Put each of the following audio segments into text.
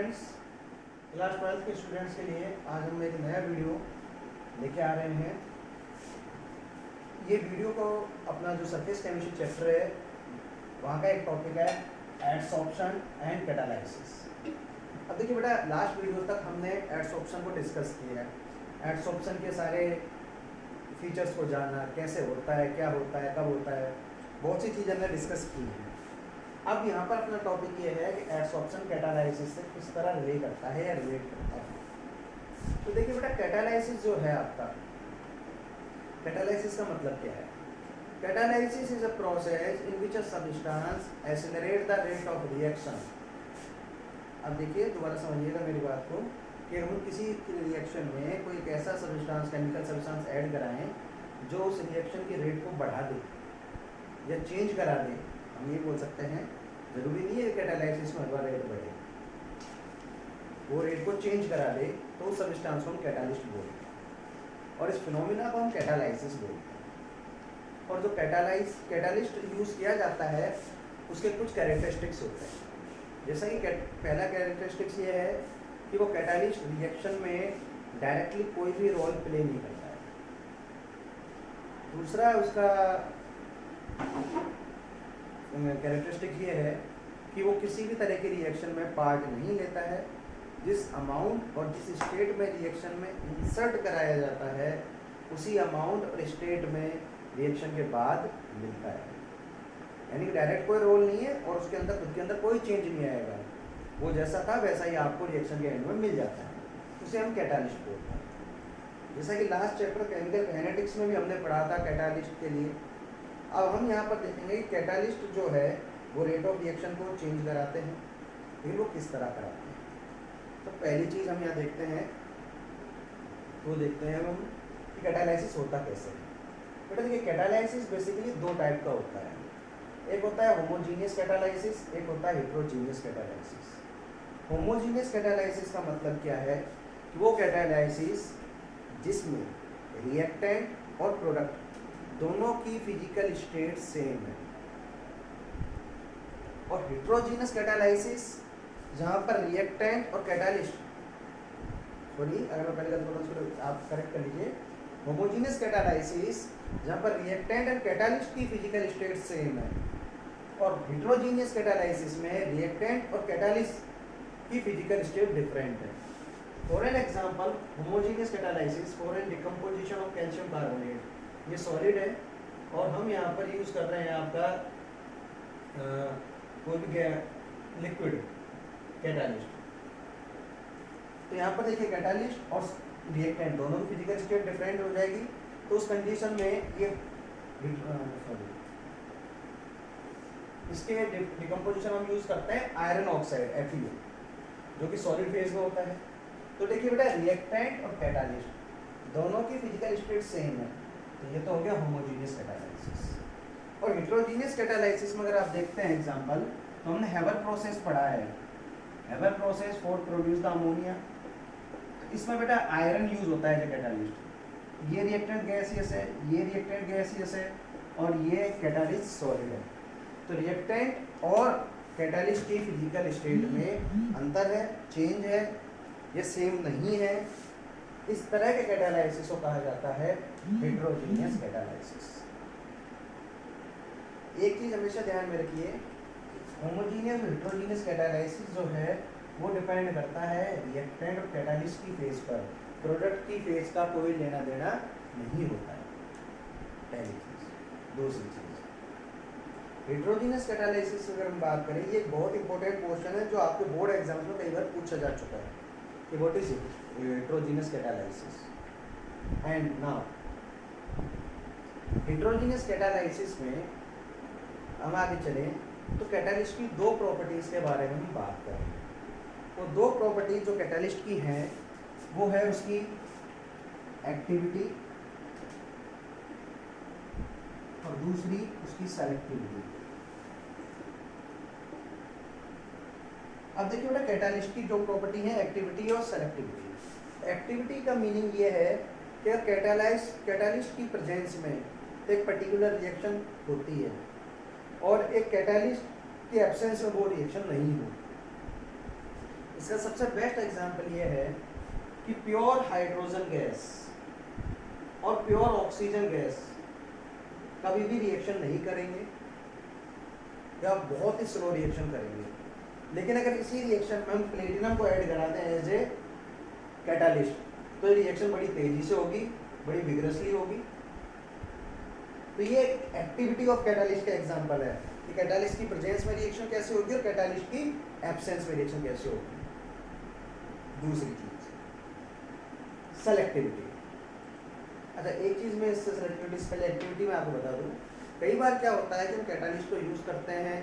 Students, class 12 के students के लिए आज हम एक नया वीडियो लेके आ रहे हैं। ये वीडियो को अपना जो सरफेस केमिस्ट्री चैप्टर है वहाँ का एक टॉपिक है एडसॉर्प्शन एंड कैटालाइसिस। अब देखिए बेटा, लास्ट वीडियो तक हमने एडसॉर्प्शन को डिस्कस किया है। एडसॉर्प्शन के सारे फीचर्स को जाना, कैसे होता है, क्या होता है, कब होता है, बहुत सी चीज़ें हमने डिस्कस की हैं। अब यहाँ पर अपना टॉपिक ये है कि एडसॉर्प्शन कैटालाइसिस से किस तरह रिलेट करता है या रिलेट करता है। तो देखिए बेटा, कैटालाइसिस जो है आपका, कैटालाइसिस का मतलब क्या है? Catalysis is a process in which a substance accelerate the rate of reaction. अब देखिए, दोबारा समझिएगा मेरी बात को कि हम किसी रिएक्शन में कोई एक ऐसा सब्सटेंस, केमिकल सब्सटेंस ऐड कराएं जो उस रिएक्शन के रेट को बढ़ा दे या चेंज करा दे। हम ये बोल सकते हैं, जरूरी नहीं है कैटालाइसिस में हर बार रेट बढ़े, वो रेट को चेंज करा दे तो उस सब्सटेंस को हम कैटालिस्ट बोलते हैं और इस फिनोमिना को हम कैटालाइसिस बोलते हैं। और जो कैटालिस्ट यूज़ किया जाता है उसके कुछ कैरेक्टरिस्टिक्स होते हैं। जैसा कि पहला कैरेक्टरिस्टिक्स ये है कि वो कैटालिस्ट रिएक्शन में डायरेक्टली कोई भी रोल प्ले नहीं करता है। दूसरा उसका कैरेक्टरिस्टिक ये है कि वो किसी भी तरह के रिएक्शन में पार्ट नहीं लेता है। जिस अमाउंट और जिस स्टेट में रिएक्शन में इंसर्ट कराया जाता है उसी अमाउंट और स्टेट में रिएक्शन के बाद मिलता है। यानी कि डायरेक्ट कोई रोल नहीं है और उसके अंदर खुद के अंदर कोई चेंज नहीं आएगा, वो जैसा था वैसा ही आपको रिएक्शन के एंड में मिल जाता है। उसे हम कैटालिस्ट बोलते हैं। जैसा कि लास्ट चैप्टर केमिकल काइनेटिक्स में भी हमने पढ़ा था कैटालिस्ट के लिए। अब हम यहाँ पर देखेंगे कि कैटालिस्ट जो है वो रेट ऑफ रिएक्शन को चेंज कराते हैं। फिर वो किस तरह कराते हैं? तो पहली चीज़ हम यहाँ देखते हैं, वो देखते हैं हम कि कैटालाइसिस होता कैसे है। बेटा देखिए, कैटालाइसिस बेसिकली दो टाइप का होता है। एक होता है होमोजीनियस कैटालाइसिस, एक होता है हेट्रोजीनियस कैटालाइसिस। होमोजीनियस कैटालाइसिस का मतलब क्या है कि वो कैटालाइसिस जिसमें रिएक्टेंट और प्रोडक्ट दोनों की फिजिकल स्टेट सेम है। और हेट्रोजीनियस कैटालाइसिस जहाँ पर रिएक्टेंट और कैटालिस्ट, सॉरी अगर मैं पहले गलत बोला उसको आप करेक्ट कर लीजिए। होमोजीनियस कैटालाइसिस जहाँ पर रिएक्टेंट और कैटालिस्ट की फिजिकल स्टेट सेम है, और हेट्रोजीनियस कैटालाइसिस में रिएक्टेंट और कैटालिस्ट की फिजिकल स्टेट डिफरेंट है। For an example, homogeneous catalysis for an decomposition of calcium carbonate, ये सॉलिड है और हम यहाँ पर यूज़ कर रहे हैं आपका कोई भी लिक्विड कैटालिस्ट। तो यहाँ पर देखिए, कैटालिस्ट और रिएक्टेंट दोनों की फिजिकल स्टेट डिफरेंट हो जाएगी। तो उस कंडीशन में ये इसके डिकम्पोजिशन हम यूज़ करते हैं आयरन ऑक्साइड FeO, जो कि सॉलिड फेज में होता है। तो देखिए बेटा, रिएक्टेंट और कैटालिस्ट दोनों की फिजिकल स्टेट सेम है, तो ये तो हो गया होमोजीनियस कैटालाइसिस। और हेट्रोजीनियस कैटालाइसिस में अगर आप देखते हैं एग्जांपल, तो हमने हेवर प्रोसेस पढ़ा है। Haber process for produce the ammonia. इसमें बेटा आयरन यूज होता है जो कैटालिस्ट। ये रिएक्टेंट गैसियस है, ये रिएक्टेंट गैसियस है और ये कैटालिस्ट सॉलिड है। तो रिएक्टेंट और कैटालिस्ट की फिजिकल स्टेट में अंतर है, चेंज है, ये सेम नहीं है। इस तरह के कैटालाइसिस को कहा जाता है हेट्रोजीनियस कैटालाइसिस। एक चीज हमेशा ध्यान में रखिए, होमोजीनियस और हेट्रोजीनियस कैटालाइसिस जो है वो डिपेंड करता है रिएक्टेंट और कैटालिस्ट की फेज पर। प्रोडक्ट की फेज का कोई लेना देना नहीं होता है, पहली चीज। दूसरी चीज, हेट्रोजीनियस कैटालाइसिस अगर हम बात करें, ये एक बहुत इंपॉर्टेंट क्वेश्चन है जो आपके बोर्ड एग्जाम्स में कई बार पूछा जा चुका है कि what is heterogeneous catalysis. And now heterogeneous catalysis में हम आगे चलें तो कैटालिस्ट की दो प्रॉपर्टीज के बारे में हम बात करें। वो दो प्रॉपर्टीज जो कैटालिस्ट की हैं वो है उसकी एक्टिविटी और दूसरी उसकी सेलेक्टिविटी। अब देखिए बेटा, कैटालिस्ट की जो प्रॉपर्टी है एक्टिविटी और सेलेक्टिविटी। एक्टिविटी का मीनिंग ये है कि कैटालिस्ट की प्रेजेंस में एक पर्टिकुलर रिएक्शन होती है और एक कैटालिस्ट के एब्सेंस में वो रिएक्शन नहीं होती। इसका सबसे बेस्ट एग्जांपल ये है कि प्योर हाइड्रोजन गैस और प्योर ऑक्सीजन गैस कभी भी रिएक्शन नहीं करेंगे या बहुत ही स्लो रिएक्शन करेंगे। लेकिन अगर इसी रिएक्शन में हम प्लेटिनम को ऐड कराते हैं एज ए कैटालिस्ट तो ये रिएक्शन बड़ी तेजी से होगी, बड़ी विग्रसली होगी। तो ये एक्टिविटी ऑफ कैटालिस्ट का एग्जांपल है कि कैटालिस्ट की प्रेजेंस में रिएक्शन कैसे होगी और कैटालिस्ट की एब्सेंस में रिएक्शन कैसे होगी। दूसरी चीज सेलेक्टिविटी। अच्छा, एक चीज में इससे सेलेक्टिविटी से पहले एक्टिविटी में आपको बता दूं, कई बार क्या होता है कि हम कैटालिस्ट को यूज करते हैं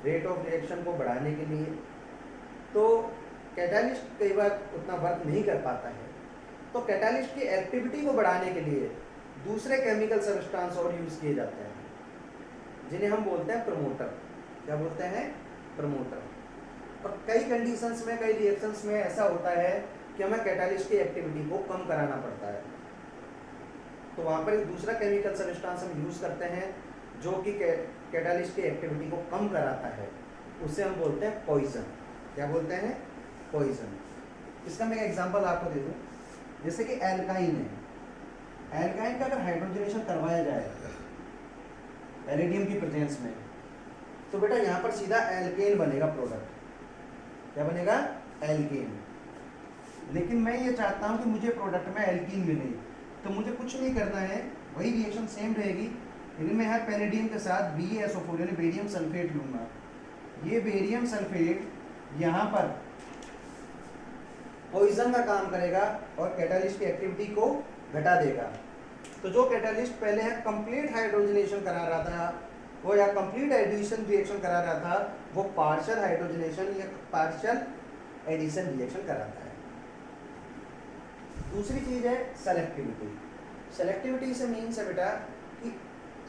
रेट ऑफ रिएक्शन को बढ़ाने के लिए, तो कैटालिस्ट कई बार उतना वर्क नहीं कर पाता है, तो कैटालिस्ट की एक्टिविटी को बढ़ाने के लिए दूसरे केमिकल सब्सटेंस और यूज किए जाते हैं जिन्हें हम बोलते हैं प्रमोटर। क्या बोलते हैं? प्रमोटर। और कई कंडीशंस में, कई रिएक्शंस में ऐसा होता है कि हमें कैटालिस्ट की एक्टिविटी को कम कराना पड़ता है, तो वहाँ पर एक दूसरा केमिकल सब्सटेंस हम यूज करते हैं जो कि कैटालिस्ट की एक्टिविटी को कम कराता है, उसे हम बोलते हैं पॉइजन। क्या बोलते हैं? पॉइजन। इसका मैं एक एग्जांपल आपको दे दूं, जैसे कि एल्काइन है। एल्काइन का अगर हाइड्रोजनेशन करवाया जाए पैलेडियम की प्रेजेंस में, तो बेटा यहाँ पर सीधा एल्केन बनेगा प्रोडक्ट। क्या बनेगा? एल्केन। लेकिन मैं ये चाहता हूँ कि मुझे प्रोडक्ट में एल्कीन मिले, तो मुझे कुछ नहीं करना है, वही रिएक्शन सेम रहेगी, लेकिन मैं यहाँ पैलेडियम के साथ BaSO4 यानी बेरियम सल्फेट लूँगा। ये बेरियम सल्फेट यहाँ पर पॉइजन का काम करेगा और कैटालिस्ट की एक्टिविटी को घटा देगा। तो जो कैटालिस्ट पहले है कंप्लीट हाइड्रोजनेशन करा रहा था वो, या कंप्लीट एडिशन रिएक्शन करा रहा था, वो पार्शियल हाइड्रोजनेशन या पार्शियल एडिशन रिएक्शन कराता है। दूसरी चीज है सेलेक्टिविटी। सेलेक्टिविटी से मीन्स है बेटा कि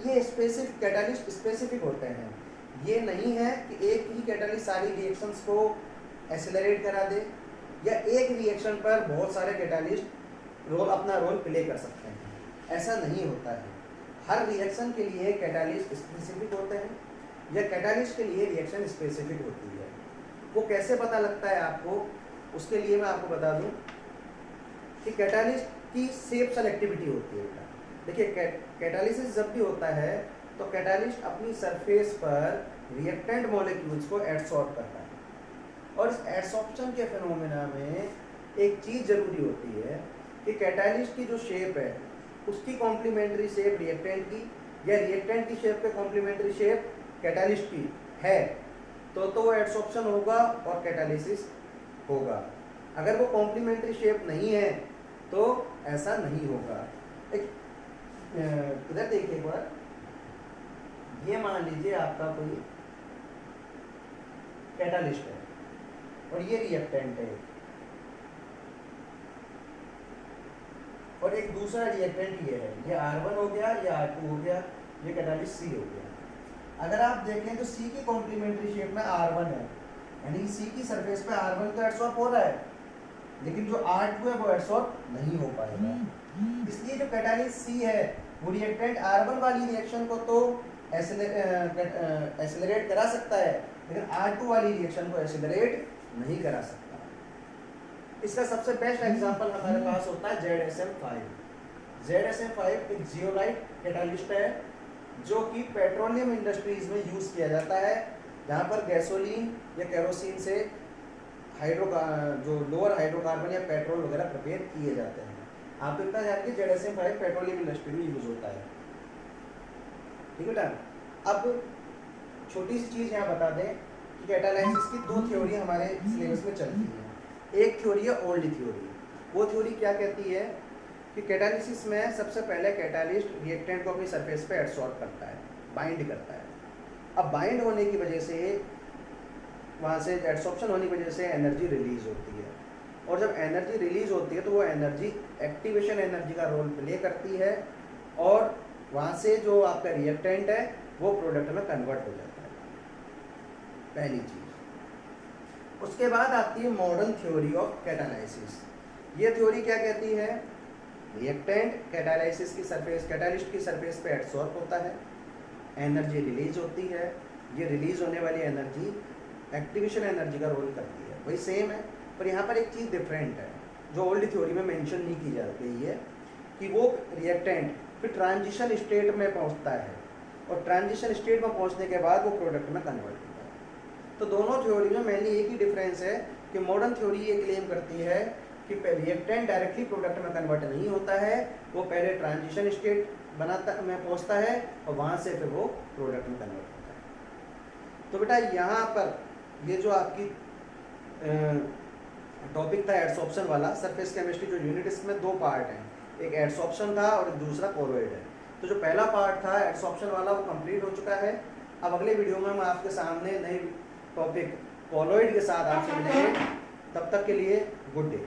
ये स्पेसिफिक कैटालिस्ट स्पेसिफिक होते हैं। ये नहीं है कि एक ही कैटालिस्ट सारी रिएक्शंस को एक्सेलरेट करा दे, या एक रिएक्शन पर बहुत सारे कैटालिस्ट अपना रोल प्ले कर सकते हैं, ऐसा नहीं होता है। हर रिएक्शन के लिए कैटालिस्ट स्पेसिफिक होते हैं या कैटालिस्ट के लिए रिएक्शन स्पेसिफिक होती है। वो कैसे पता लगता है आपको, उसके लिए मैं आपको बता दूं कि कैटालिस्ट की सेफ सेलेक्टिविटी होती है बेटा। देखिए, कैटालिसिस जब भी होता है तो कैटालिस्ट अपनी सरफेस पर रिएक्टेंट मॉलिक्यूल्स को एडसॉर्ब करता है, और इस एडसॉर्प्शन के फिनोमेना में एक चीज़ जरूरी होती है कि कैटालिस्ट की जो शेप है उसकी कॉम्प्लीमेंट्री शेप रिएक्टेंट की, या रिएक्टेंट की शेप पे कॉम्प्लीमेंट्री शेप कैटालिस्ट की है, तो वो एडसॉर्प्शन होगा और कैटालिसिस होगा। अगर वो कॉम्प्लीमेंट्री शेप नहीं है तो ऐसा नहीं होगा। एक इधर देखिए एक बार, ये मान लीजिए आपका कोई कैटालिस्ट है और ये रिएक्टेंट है, और एक दूसरा रिएक्टेंट ये है, ये R1 हो गया, ये R2 हो गया, ये कैटालिस्ट C हो गया। अगर आप देखें तो C की कॉम्प्लीमेंट्री शेप में R1 है, यानी C की सरफेस पे R1 तो एडसॉर्ब हो रहा है, लेकिन जो R2 है वो एडसॉर्ब नहीं हो पाएगा। इसलिए जो कैटालिस्ट C है वो रिएक्टेंट R1 वाली रिएक्शन को तो एक्सेलरेट करा सकता है, लेकिन R2 वाली रिएक्शन को एक्सेलरेट नहीं करा सकता। इसका सबसे बेस्ट एग्जांपल हमारे पास होता है ZSM5। ZSM5 एक जियोलाइट कैटालिस्ट है जो कि पेट्रोलियम इंडस्ट्रीज में यूज किया जाता है, जहाँ पर गैसोलीन या केरोसिन से जो लोअर हाइड्रोकार्बन या पेट्रोल वगैरह प्रिपेयर किए जाते हैं। आप तो इतना जान के ZSM5 पेट्रोलियम इंडस्ट्री में यूज होता है। ठीक है बेटा। अब छोटी सी चीज़ यहाँ बता दें कि कैटालाइसिस की दो थ्योरी हमारे सिलेबस में चलती है। एक थ्योरी है ओल्ड थ्योरी। वो थ्योरी क्या कहती है कि कैटालिसिस में सबसे पहले कैटालिस्ट रिएक्टेंट को अपनी सरफेस पे एडसॉर्ब करता है, बाइंड करता है। अब बाइंड होने की वजह से, वहाँ से एडसॉर्प्शन होने की वजह से एनर्जी रिलीज होती है, और जब एनर्जी रिलीज होती है तो वो एनर्जी एक्टिवेशन एनर्जी का रोल प्ले करती है, और वहाँ से जो आपका रिएक्टेंट है वो प्रोडक्ट में कन्वर्ट हो जाता है। पहली चीज़। उसके बाद आती है मॉडर्न थ्योरी ऑफ कैटालाइसिस। ये थ्योरी क्या कहती है? रिएक्टेंट कैटालाइसिस की सरफेस, कैटालिस्ट की सरफेस पे एडसॉर्ब होता है, एनर्जी रिलीज होती है, ये रिलीज होने वाली एनर्जी एक्टिवेशन एनर्जी का रोल करती है। वही सेम है पर यहाँ पर एक चीज़ डिफरेंट है जो ओल्ड थ्योरी में मेंशन नहीं की जा गई है कि वो रिएक्टेंट फिर ट्रांजिशन स्टेट में पहुँचता है और ट्रांजिशन स्टेट में पहुँचने के बाद वो प्रोडक्ट में कन्वर्ट होता है। तो दोनों थ्योरी में मेनली एक ही डिफरेंस है कि मॉडर्न थ्योरी ये क्लेम करती है कि रिएक्टेंट डायरेक्टली प्रोडक्ट में कन्वर्ट नहीं होता है, वो पहले ट्रांजिशन स्टेट पहुँचता है और वहाँ से फिर वो प्रोडक्ट में कन्वर्ट होता है। तो बेटा यहाँ पर ये जो आपकी टॉपिक था एडसॉर्प्शन वाला सरफेस केमिस्ट्री जो यूनिट, इसमें दो पार्ट हैं, एक एडसॉर्प्शन था और दूसरा कोलोइड है। तो जो पहला पार्ट था एडसॉर्प्शन वाला वो कंप्लीट हो चुका है। अब अगले वीडियो में हम आपके सामने नई टॉपिक कोलोइड के साथ आपसे मिलेंगे। तब तक के लिए गुड डे।